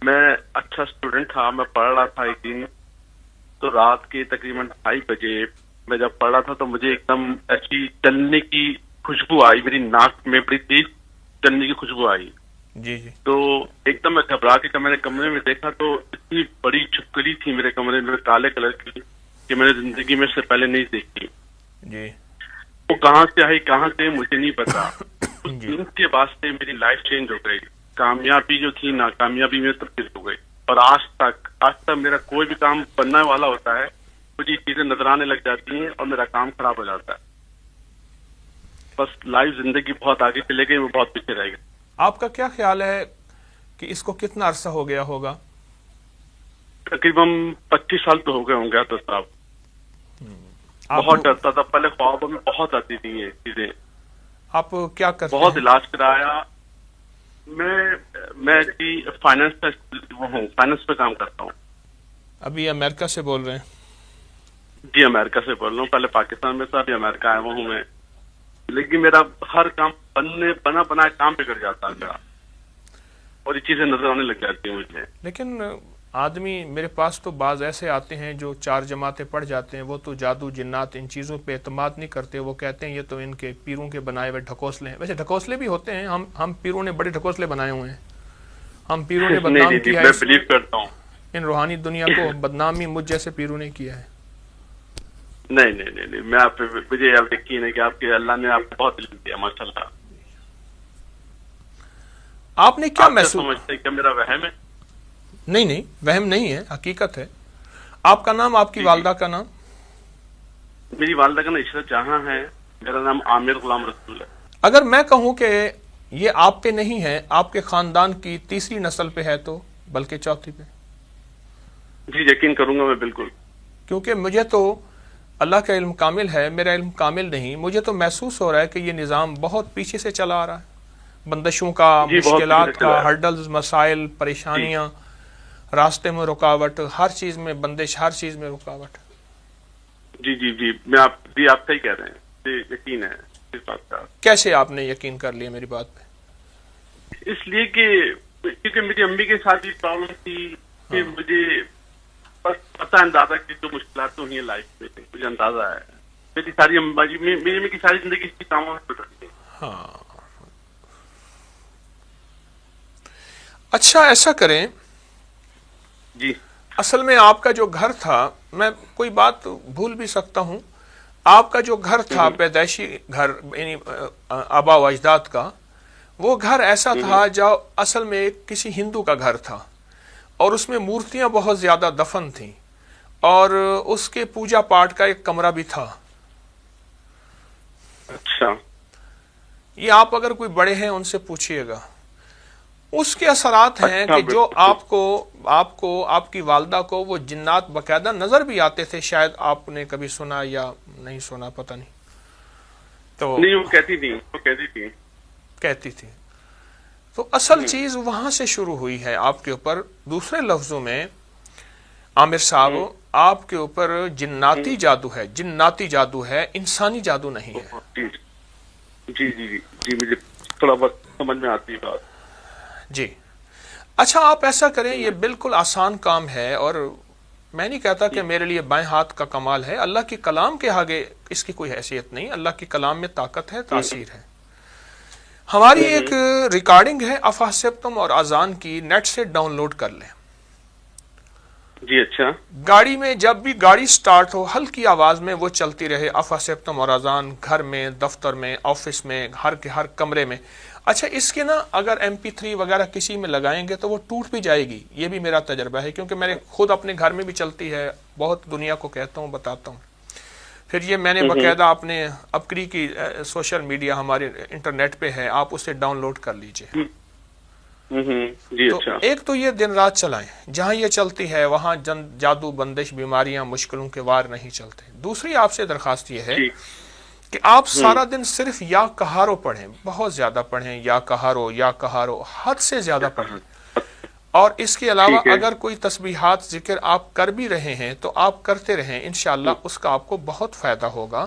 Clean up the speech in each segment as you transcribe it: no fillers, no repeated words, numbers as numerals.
میں اچھا اسٹوڈنٹ تھا، میں پڑھ رہا تھا ایک دن، تو رات کے تقریباً 2:30 بجے میں جب پڑھ رہا تھا تو مجھے ایک دم ایسی چلنے کی خوشبو آئی، میری ناک میں بڑی تیز چلنے کی خوشبو آئی. جی جی. تو ایک دم میں گھبرا کے جب میں نے کمرے میں دیکھا تو اتنی بڑی چھپکلی تھی میرے کمرے میں کالے کلر کی کہ میں نے زندگی میں اس سے پہلے نہیں دیکھی. جی وہ کہاں سے آئی کہاں سے مجھے نہیں پتا. اس جی. دن کے بعد سے میری لائف چینج ہو گئی، کامیابی جو تھی ناکامیابی میں تبدیل ہو گئی. اور آج تک میرا کوئی بھی کام بننے والا ہوتا ہے، مجھے یہ چیزیں نظر آنے لگ جاتی ہیں اور میرا کام خراب ہو جاتا ہے. بس لائف زندگی بہت آگے چلے گئی، وہ بہت پیچھے رہ گئی. آپ کا کیا خیال ہے کہ اس کو کتنا عرصہ ہو گیا ہوگا؟ تقریباً 25 سال تو ہو گئے ہوں گے تو صاحب. بہت ڈرتا تھا، پہلے خوابوں میں بہت آتی تھی یہ چیزیں. آپ کیا کرتے بہت ہیں؟ علاج کرایا. میں جی فائنانس فائنانس پہ کام کرتا ہوں. ابھی امریکہ سے بول رہے ہیں؟ جی امریکہ سے بول رہا ہوں، پہلے پاکستان میں تھا، ابھی امریکہ آیا ہوا ہوں میں. لیکن میرا ہر کام بنا کام بگڑ جاتا ہے میرا، اور یہ چیزیں نظر آنے لگ جاتی ہیں مجھے. لیکن آدمی میرے پاس تو بعض ایسے آتے ہیں جو 4 جماعتیں پڑھ جاتے ہیں، وہ تو جادو جنات ان چیزوں پہ اعتماد نہیں کرتے. وہ کہتے ہیں یہ تو ان کے پیروں کے بنائے ہوئے ڈھکوسلے ہیں. ویسے ڈھکوسلے بھی ہوتے ہیں، ہم پیروں نے بڑے ڈھکوسلے بنائے ہوئے ہیں. ہم پیروں نے بدنام نہیں کیا میں ہے بلیو کرتا ہوں. ان روحانی دنیا کو بدنامی مجھ جیسے پیروں نے کیا ہے. نہیں میں آپ پہ مجھے اب یقین ہے کہ آپ کے اللہ نے آپ کو بہت علم دیا ماشاء اللہ. آپ نے کیا آپ کیا محسوس؟ سمجھتے ہیں کہ میرا وہم ہے؟ نہیں وہم نہیں ہے، حقیقت ہے. آپ کا نام، آپ کی والدہ کا نام؟ میری والدہ کا نام عشرت جہاں ہے، میرا نام عامر غلام رسول ہے. اگر میں کہوں کہ یہ آپ پہ نہیں ہے، آپ کے خاندان کی تیسری نسل پہ ہے تو، بلکہ چوتھی پہ؟ جی یقین کروں گا میں بالکل. کیونکہ مجھے تو اللہ کا علم کامل ہے، میرا علم کامل نہیں. مجھے تو محسوس ہو رہا ہے کہ یہ نظام بہت پیچھے سے چلا آ رہا ہے. بندشوں کا، جی بہت مشکلات کا، چلا ہے. ہرڈلز، مسائل، پریشانیاں، راستے میں رکاوٹ، ہر چیز میں بندش، ہر چیز میں رکاوٹ. جی میں آپ صحیح کہہ رہے ہیں. جی یقین ہے اس بات کا. کیسے آپ نے یقین کر لیا میری بات پہ؟ اس لیے کہ کیونکہ میری امی کے ساتھ یہ پرابلم تھی کہ مجھے بس پتہ اندازہ کہ جو مشکلات تو ہوئی ہیں لائف میں، مجھے اندازہ ہے. میری ساری میری امی کی ساری زندگی اسی کاموں میں گزرتی ہے. ہاں. اچھا ایسا کریں، جی اصل میں آپ کا جو گھر تھا، میں کوئی بات بھول بھی سکتا ہوں، آپ کا جو گھر تھا پیدائشی گھر، یعنی آبا و اجداد کا، وہ گھر ایسا تھا جو اصل میں ایک کسی ہندو کا گھر تھا، اور اس میں مورتیاں بہت زیادہ دفن تھیں، اور اس کے پوجا پاٹ کا ایک کمرہ بھی تھا. اچھا. یہ آپ اگر کوئی بڑے ہیں ان سے پوچھئے گا. اس کے اثرات ہیں اچھا کہ جو بالکل. آپ کو آپ کی والدہ کو وہ جنات باقاعدہ نظر بھی آتے تھے. شاید آپ نے کبھی سنا یا نہیں سنا، پتہ نہیں. تو نہیں وہ کہتی تھی. تو اصل چیز وہاں سے شروع ہوئی ہے آپ کے اوپر. دوسرے لفظوں میں عامر صاحب، آپ کے اوپر جناتی جادو ہے. جناتی جادو ہے، انسانی جادو نہیں ہے. جی مجھے تھوڑا بہت سمجھ میں آتی ہے بات. جی. اچھا آپ ایسا کریں، یہ بالکل آسان کام ہے، اور میں نہیں کہتا کہ میرے لیے بائیں ہاتھ کا کمال ہے. اللہ کے کلام کے آگے اس کی کوئی حیثیت نہیں. اللہ کے کلام میں طاقت ہے، تاثیر ہے. ہماری ایک ریکارڈنگ ہے افحسبتم اور اذان کی، نیٹ سے ڈاؤن لوڈ کر لیں. جی اچھا. گاڑی میں جب بھی گاڑی سٹارٹ ہو، ہلکی آواز میں وہ چلتی رہے، افحسبتم اور اذان، گھر میں، دفتر میں، آفس میں، ہر کمرے میں. اچھا اس کے نا اگر MP3 وغیرہ کسی میں لگائیں گے تو وہ ٹوٹ بھی جائے گی. یہ بھی میرا تجربہ ہے، کیونکہ میں نے خود اپنے گھر میں بھی چلتی ہے، بہت دنیا کو کہتا ہوں، بتاتا ہوں. پھر یہ میں نے باقاعدہ اپنے اپکری کی سوشل میڈیا ہمارے انٹرنیٹ پہ ہے، آپ اسے ڈاؤن لوڈ کر لیجئے. جی تو اچھا. ایک تو یہ دن رات چلائیں، جہاں یہ چلتی ہے وہاں جادو، بندش، بیماریاں، مشکلوں کے وار نہیں چلتے. دوسری آپ سے درخواست یہ ہے کہ آپ سارا دن صرف یا کہارو پڑھیں، بہت زیادہ پڑھیں، یا کہارو، حد سے زیادہ پڑھیں. اور اس کے علاوہ اگر کوئی تسبیحات ذکر آپ کر بھی رہے ہیں تو آپ کرتے رہیں، انشاءاللہ اس کا آپ کو بہت فائدہ ہوگا.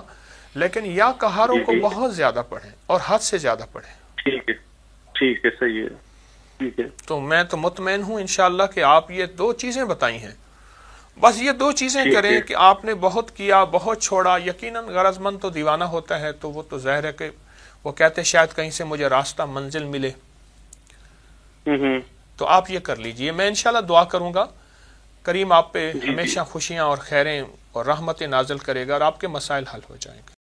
لیکن یا کہارو کو بہت زیادہ پڑھیں اور حد سے زیادہ پڑھیں. ٹھیک ہے صحیح ہے. ٹھیک ہے. تو میں تو مطمئن ہوں انشاءاللہ کہ آپ یہ 2 چیزیں بتائی ہیں، بس یہ 2 چیزیں ٹھیک کریں ہے. کہ آپ نے بہت کیا، بہت چھوڑا. یقیناً غرض مند تو دیوانہ ہوتا ہے، تو وہ تو ظاہر ہے کہ وہ کہتے شاید کہیں سے مجھے راستہ منزل ملے. تو آپ یہ کر لیجئے. میں انشاءاللہ دعا کروں گا کریم آپ پہ جی ہمیشہ خوشیاں اور خیریں اور رحمتیں نازل کرے گا اور آپ کے مسائل حل ہو جائیں گے.